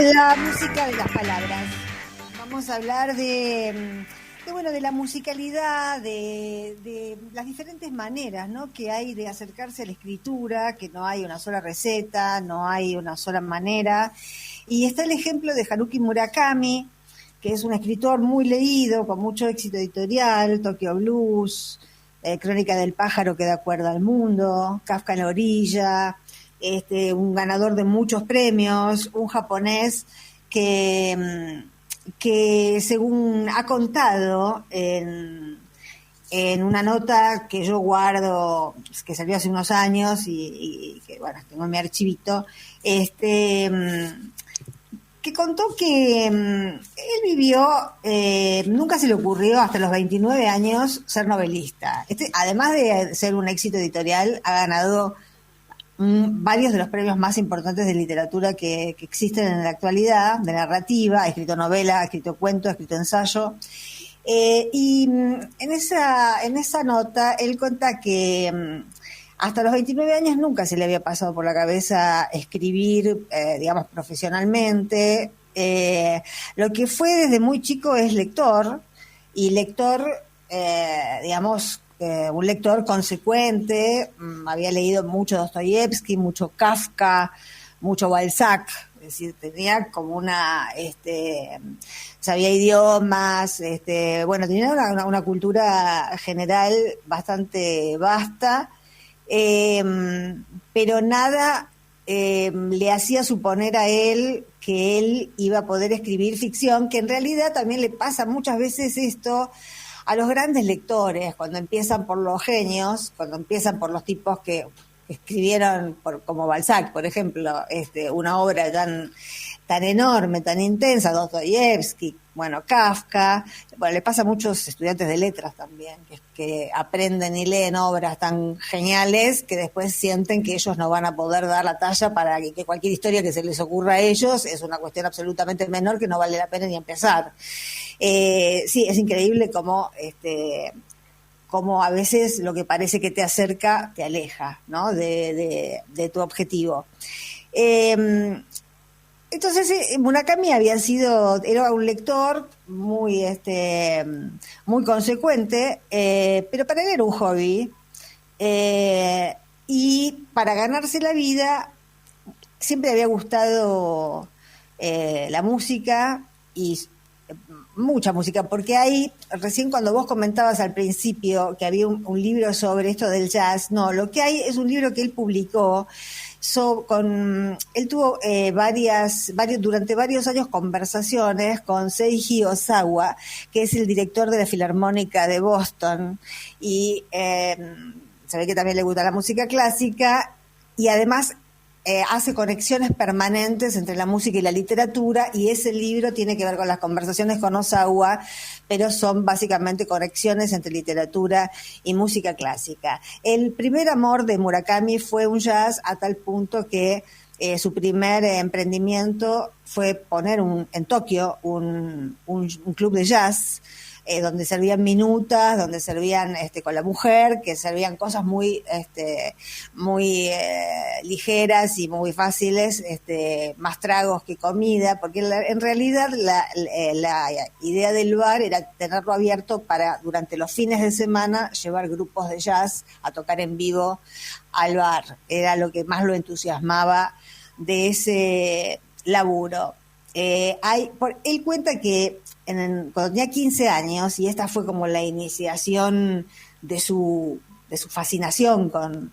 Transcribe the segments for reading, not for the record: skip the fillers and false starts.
La música de las palabras. Vamos a hablar de la musicalidad, de las diferentes maneras, ¿no?, que hay de acercarse a la escritura, que no hay una sola receta, no hay una sola manera. Y está el ejemplo de Haruki Murakami, que es un escritor muy leído, con mucho éxito editorial, Tokyo Blues, Crónica del pájaro que da cuerda al mundo, Kafka en la orilla, un ganador de muchos premios, un japonés que según ha contado en una nota que yo guardo, que salió hace unos años y que, bueno, tengo en mi archivito, que contó que él vivió, nunca se le ocurrió hasta los 29 años ser novelista. Además de ser un éxito editorial, ha ganado varios de los premios más importantes de literatura que existen en la actualidad, de narrativa. Ha escrito novela, ha escrito cuento, ha escrito ensayo. En esa nota él cuenta que hasta los 29 años nunca se le había pasado por la cabeza escribir, digamos, profesionalmente. Lo que fue desde muy chico es lector, y lector, digamos, un lector consecuente. Había leído mucho Dostoyevsky, mucho Kafka, mucho Balzac. Es decir, tenía como sabía idiomas, tenía una cultura general bastante vasta. Pero nada le hacía suponer a él que él iba a poder escribir ficción, que en realidad también le pasa muchas veces esto a los grandes lectores, cuando empiezan por los genios, cuando empiezan por los tipos que escribieron, como Balzac, por ejemplo, una obra tan enorme, tan intensa, Dostoyevsky, bueno, Kafka. Bueno, le pasa a muchos estudiantes de letras también, que aprenden y leen obras tan geniales que después sienten que ellos no van a poder dar la talla para que cualquier historia que se les ocurra a ellos es una cuestión absolutamente menor que no vale la pena ni empezar. Sí, es increíble cómo a veces lo que parece que te acerca te aleja, ¿no?, de tu objetivo. Entonces, Murakami era un lector muy consecuente, pero para él era un hobby, y para ganarse la vida siempre había gustado la música, y mucha música, porque ahí, recién cuando vos comentabas al principio que había un libro sobre esto del jazz, no, lo que hay es un libro que él publicó. Él tuvo durante varios años conversaciones con Seiji Ozawa, que es el director de la Filarmónica de Boston, y se ve que también le gusta la música clásica, y además hace conexiones permanentes entre la música y la literatura, y ese libro tiene que ver con las conversaciones con Ozawa, pero son básicamente conexiones entre literatura y música clásica. El primer amor de Murakami fue un jazz, a tal punto que su primer emprendimiento fue poner en Tokio un club de jazz, donde servían minutas, donde servían con la mujer, que servían cosas muy ligeras y muy fáciles, más tragos que comida, porque en realidad la idea del bar era tenerlo abierto para, durante los fines de semana, llevar grupos de jazz a tocar en vivo al bar. Era lo que más lo entusiasmaba de ese laburo. Él cuenta que cuando tenía 15 años, y esta fue como la iniciación de su fascinación con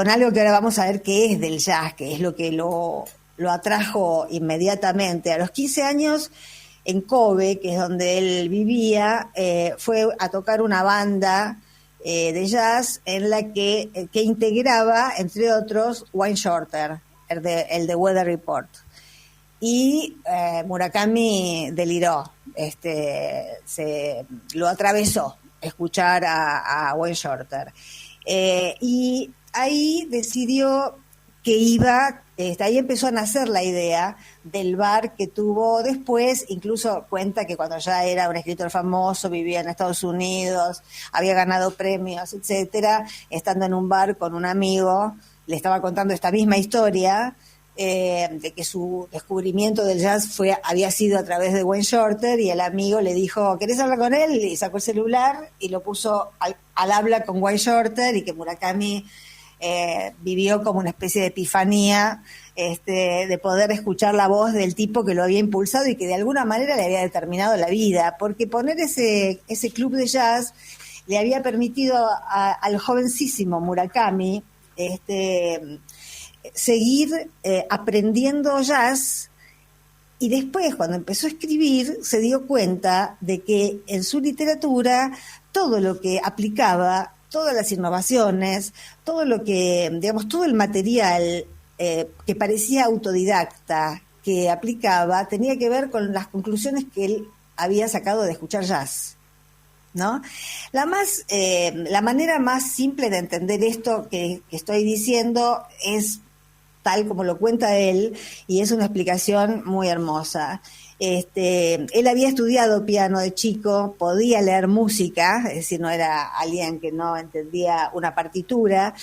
algo que ahora vamos a ver qué es del jazz, que es lo que lo atrajo inmediatamente. A los 15 años, en Kobe, que es donde él vivía, fue a tocar una banda de jazz en la que integraba, entre otros, Wayne Shorter, el de Weather Report. Y Murakami deliró, lo atravesó escuchar a Wayne Shorter. Y ahí decidió que ahí empezó a nacer la idea del bar que tuvo después. Incluso cuenta que cuando ya era un escritor famoso, vivía en Estados Unidos, había ganado premios, etcétera, estando en un bar con un amigo, le estaba contando esta misma historia, de que su descubrimiento del jazz había sido a través de Wayne Shorter, y el amigo le dijo, ¿querés hablar con él? Y sacó el celular y lo puso al habla con Wayne Shorter, y que Murakami vivió como una especie de epifanía, de poder escuchar la voz del tipo que lo había impulsado y que de alguna manera le había determinado la vida, porque poner ese club de jazz le había permitido al jovencísimo Murakami seguir aprendiendo jazz, y después, cuando empezó a escribir, se dio cuenta de que en su literatura todo lo que aplicaba, todas las innovaciones, todo lo que, digamos, todo el material que parecía autodidacta que aplicaba, tenía que ver con las conclusiones que él había sacado de escuchar jazz, ¿no? La manera más simple de entender esto que estoy diciendo es tal como lo cuenta él, y es una explicación muy hermosa. Él había estudiado piano de chico, podía leer música, es decir, no era alguien que no entendía una partitura,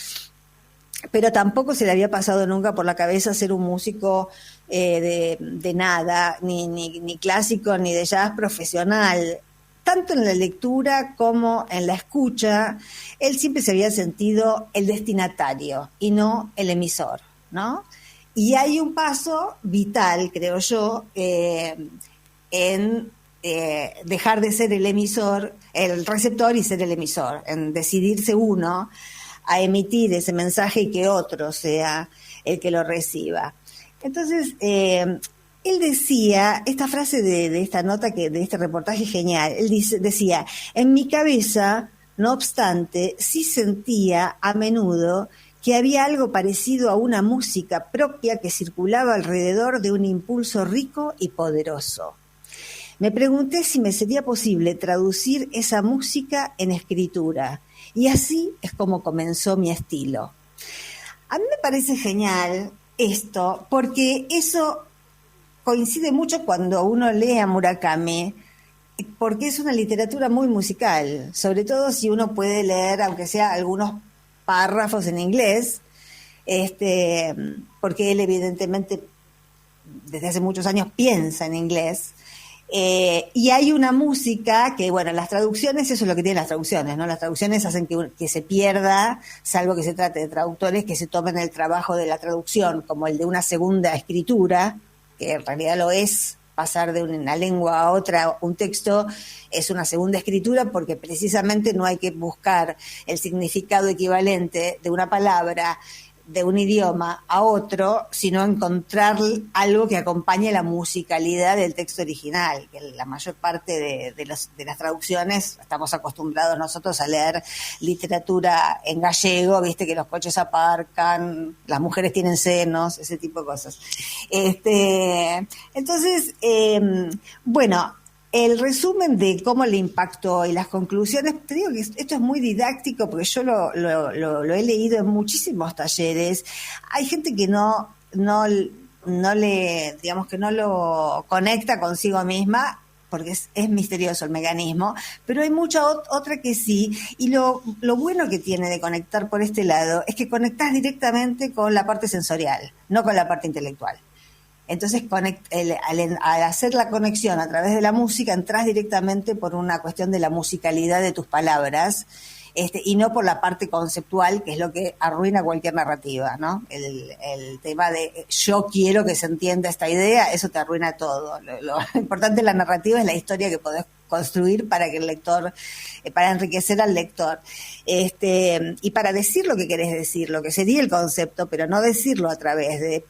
pero tampoco se le había pasado nunca por la cabeza ser un músico de nada, ni clásico, ni de jazz profesional. Tanto en la lectura como en la escucha, él siempre se había sentido el destinatario y no el emisor, ¿no? Y hay un paso vital, creo yo, en dejar de ser el emisor, el receptor, y ser el emisor, en decidirse uno a emitir ese mensaje y que otro sea el que lo reciba. Entonces, él decía, esta frase de esta nota, de este reportaje genial, él decía, en mi cabeza, no obstante, sí sentía a menudo que había algo parecido a una música propia que circulaba alrededor de un impulso rico y poderoso. Me pregunté si me sería posible traducir esa música en escritura, y así es como comenzó mi estilo. A mí me parece genial esto, porque eso coincide mucho cuando uno lee a Murakami, porque es una literatura muy musical, sobre todo si uno puede leer, aunque sea algunos párrafos en inglés, porque él evidentemente desde hace muchos años piensa en inglés. Y hay una música que, bueno, las traducciones, eso es lo que tienen las traducciones, ¿no? Las traducciones hacen que se pierda, salvo que se trate de traductores que se tomen el trabajo de la traducción como el de una segunda escritura, que en realidad lo es. Pasar de una lengua a otra, un texto, es una segunda escritura, porque precisamente no hay que buscar el significado equivalente de una palabra de un idioma a otro, sino encontrar algo que acompañe la musicalidad del texto original, que la mayor parte de las traducciones estamos acostumbrados nosotros a leer literatura en gallego, viste que los coches aparcan, las mujeres tienen senos, ese tipo de cosas. Entonces, bueno, el resumen de cómo le impactó y las conclusiones, te digo que esto es muy didáctico, porque yo lo he leído en muchísimos talleres. Hay gente que no le, digamos, que no lo conecta consigo misma, porque es misterioso el mecanismo, pero hay mucha otra que sí, y lo bueno que tiene de conectar por este lado es que conectás directamente con la parte sensorial, no con la parte intelectual. Entonces, al hacer la conexión a través de la música, entras directamente por una cuestión de la musicalidad de tus palabras, y no por la parte conceptual, que es lo que arruina cualquier narrativa, ¿no? El tema de yo quiero que se entienda esta idea, eso te arruina todo. Lo importante de la narrativa es la historia que podés construir para que el lector, para enriquecer al lector, y para decir lo que querés decir, lo que sería el concepto, pero no decirlo a través de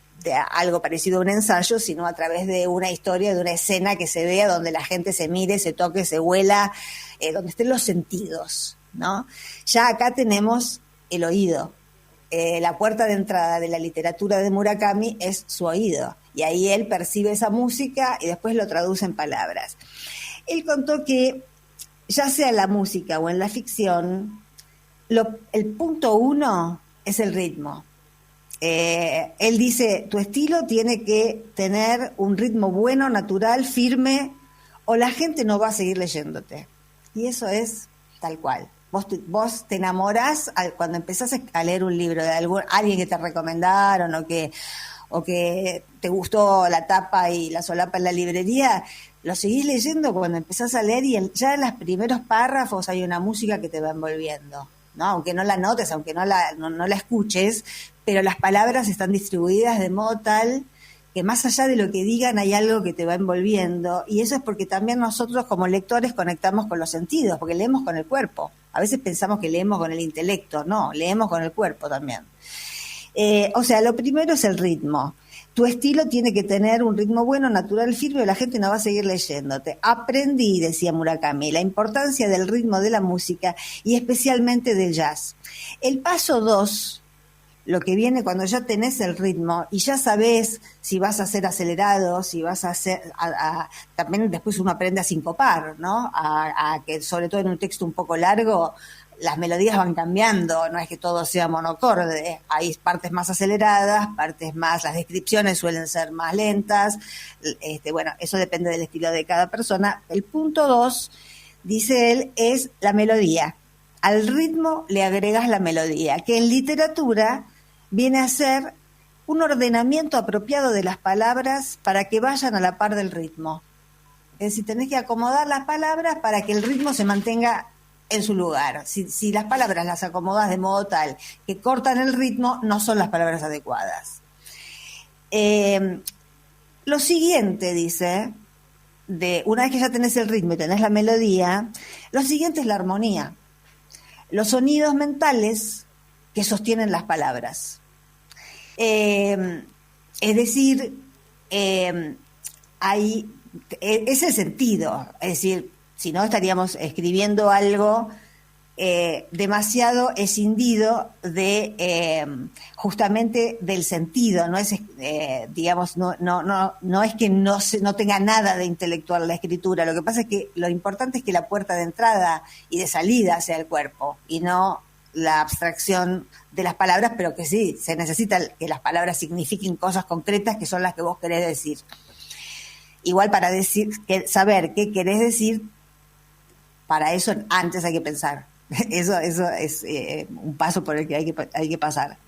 algo parecido a un ensayo, sino a través de una historia, de una escena que se vea, donde la gente se mire, se toque, se huela, donde estén los sentidos, ¿no? Ya acá tenemos el oído. La puerta de entrada de la literatura de Murakami es su oído, y ahí él percibe esa música y después lo traduce en palabras. Él contó que, ya sea en la música o en la ficción, el punto uno es el ritmo. Él dice, tu estilo tiene que tener un ritmo bueno, natural, firme, o la gente no va a seguir leyéndote. Y eso es tal cual. Vos te enamorás cuando empezás a leer un libro de alguien que te recomendaron, o que te gustó la tapa y la solapa en la librería, lo seguís leyendo cuando empezás a leer y ya en los primeros párrafos hay una música que te va envolviendo, ¿no? Aunque no la notes, aunque no la escuches, pero las palabras están distribuidas de modo tal que más allá de lo que digan hay algo que te va envolviendo, y eso es porque también nosotros como lectores conectamos con los sentidos, porque leemos con el cuerpo. A veces pensamos que leemos con el intelecto, no, leemos con el cuerpo también. O sea, lo primero es el ritmo. Tu estilo tiene que tener un ritmo bueno, natural, firme, o la gente no va a seguir leyéndote. Aprendí, decía Murakami, la importancia del ritmo de la música y especialmente del jazz. El paso 2, lo que viene cuando ya tenés el ritmo y ya sabés si vas a ser acelerado, si vas a hacer... también después uno aprende a sincopar, ¿no? A que sobre todo en un texto un poco largo las melodías van cambiando, no es que todo sea monocorde, hay partes más aceleradas, partes más, las descripciones suelen ser más lentas, bueno, eso depende del estilo de cada persona. El punto 2, dice él, es la melodía. Al ritmo le agregas la melodía, que en literatura viene a ser un ordenamiento apropiado de las palabras para que vayan a la par del ritmo. Es decir, tenés que acomodar las palabras para que el ritmo se mantenga en su lugar. Si las palabras las acomodas de modo tal que cortan el ritmo, no son las palabras adecuadas. Lo siguiente, dice, una vez que ya tenés el ritmo y tenés la melodía, lo siguiente es la armonía. Los sonidos mentales que sostienen las palabras. Es decir, hay ese sentido, es decir, si no estaríamos escribiendo algo demasiado escindido de justamente del sentido, no es digamos no es que no tenga nada de intelectual la escritura, lo que pasa es que lo importante es que la puerta de entrada y de salida sea el cuerpo y no la abstracción de las palabras, pero que sí, se necesita que las palabras signifiquen cosas concretas que son las que vos querés decir. Igual para saber qué querés decir, para eso antes hay que pensar. Eso es un paso por el que hay que pasar.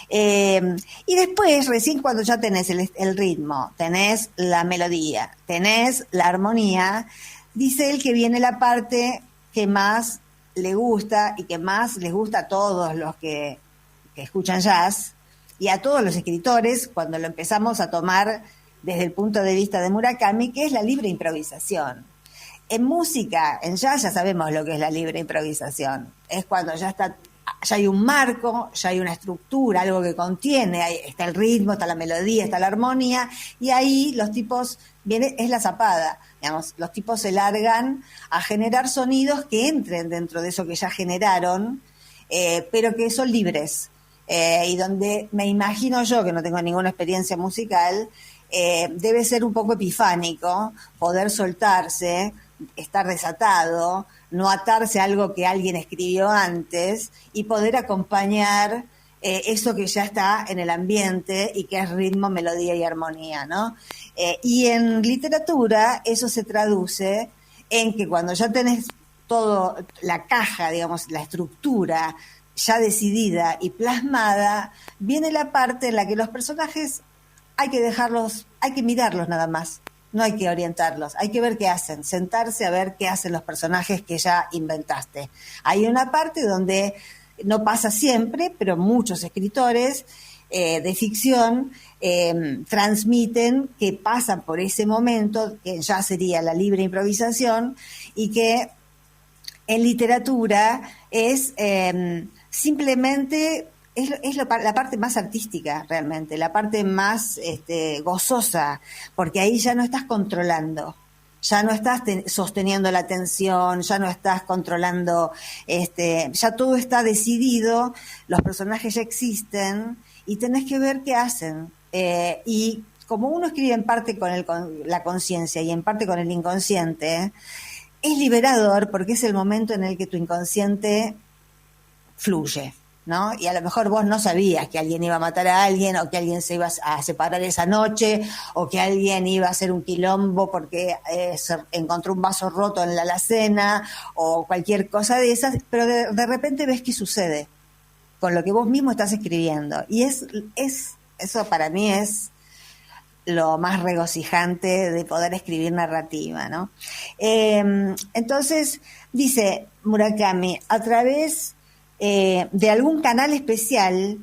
Y después, recién cuando ya tenés el ritmo, tenés la melodía, tenés la armonía, dice él que viene la parte que más le gusta y que más les gusta a todos los que escuchan jazz y a todos los escritores cuando lo empezamos a tomar desde el punto de vista de Murakami, que es la libre improvisación. En música, en jazz ya sabemos lo que es la libre improvisación. Es cuando ya hay un marco, ya hay una estructura, algo que contiene, está el ritmo, está la melodía, está la armonía, y ahí los tipos, es la zapada, digamos, los tipos se largan a generar sonidos que entren dentro de eso que ya generaron, pero que son libres, y donde me imagino yo, que no tengo ninguna experiencia musical, debe ser un poco epifánico poder soltarse, estar desatado, no atarse a algo que alguien escribió antes y poder acompañar eso que ya está en el ambiente y que es ritmo, melodía y armonía, ¿no? Y en literatura eso se traduce en que cuando ya tenés todo, la caja, digamos, la estructura ya decidida y plasmada, viene la parte en la que los personajes hay que mirarlos nada más. No hay que orientarlos, hay que ver qué hacen, sentarse a ver qué hacen los personajes que ya inventaste. Hay una parte donde no pasa siempre, pero muchos escritores de ficción transmiten que pasan por ese momento, que ya sería la libre improvisación, y que en literatura es simplemente... Es la parte más artística realmente, la parte más gozosa, porque ahí ya no estás controlando, ya no estás sosteniendo la atención, ya no estás controlando, ya todo está decidido, los personajes ya existen y tenés que ver qué hacen. Y como uno escribe en parte con la conciencia y en parte con el inconsciente, es liberador porque es el momento en el que tu inconsciente fluye, ¿no? Y a lo mejor vos no sabías que alguien iba a matar a alguien, o que alguien se iba a separar esa noche, o que alguien iba a hacer un quilombo porque se encontró un vaso roto en la alacena, o cualquier cosa de esas, pero de repente ves que sucede con lo que vos mismo estás escribiendo. Y es Eso para mí es lo más regocijante de poder escribir narrativa, ¿no? Entonces, dice Murakami, a través de algún canal especial,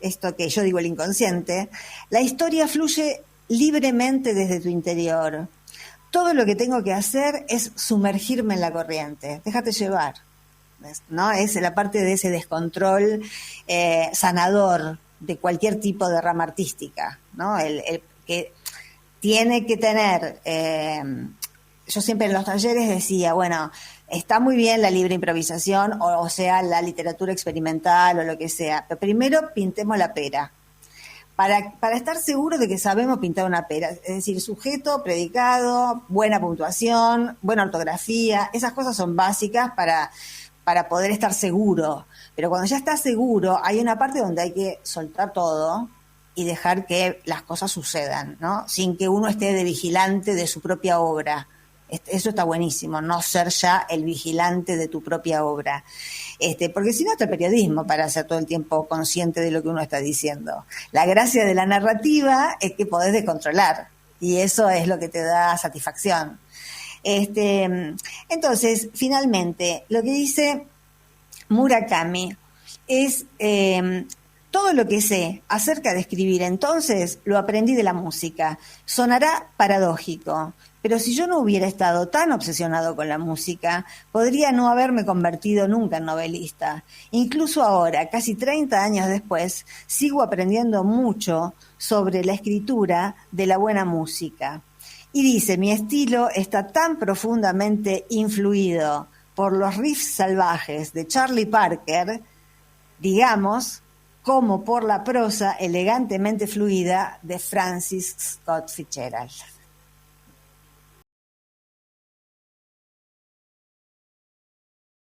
esto que yo digo el inconsciente, la historia fluye libremente desde tu interior. Todo lo que tengo que hacer es sumergirme en la corriente, déjate llevar, ¿no? Es la parte de ese descontrol sanador de cualquier tipo de rama artística, ¿no? El que tiene que tener, yo siempre en los talleres decía, bueno, está muy bien la libre improvisación, o sea, la literatura experimental o lo que sea, pero primero pintemos la pera. Para estar seguro de que sabemos pintar una pera, es decir, sujeto, predicado, buena puntuación, buena ortografía, esas cosas son básicas para poder estar seguro. Pero cuando ya estás seguro, hay una parte donde hay que soltar todo y dejar que las cosas sucedan, ¿no? Sin que uno esté de vigilante de su propia obra. Eso está buenísimo, no ser ya el vigilante de tu propia obra. Porque si no está el periodismo para ser todo el tiempo consciente de lo que uno está diciendo. La gracia de la narrativa es que podés descontrolar, y eso es lo que te da satisfacción. Entonces, finalmente, lo que dice Murakami es todo lo que sé acerca de escribir, entonces lo aprendí de la música. Sonará paradójico, pero si yo no hubiera estado tan obsesionado con la música, podría no haberme convertido nunca en novelista. Incluso ahora, casi 30 años después, sigo aprendiendo mucho sobre la escritura de la buena música. Y dice, mi estilo está tan profundamente influido por los riffs salvajes de Charlie Parker, digamos, como por la prosa elegantemente fluida de Francis Scott Fitzgerald.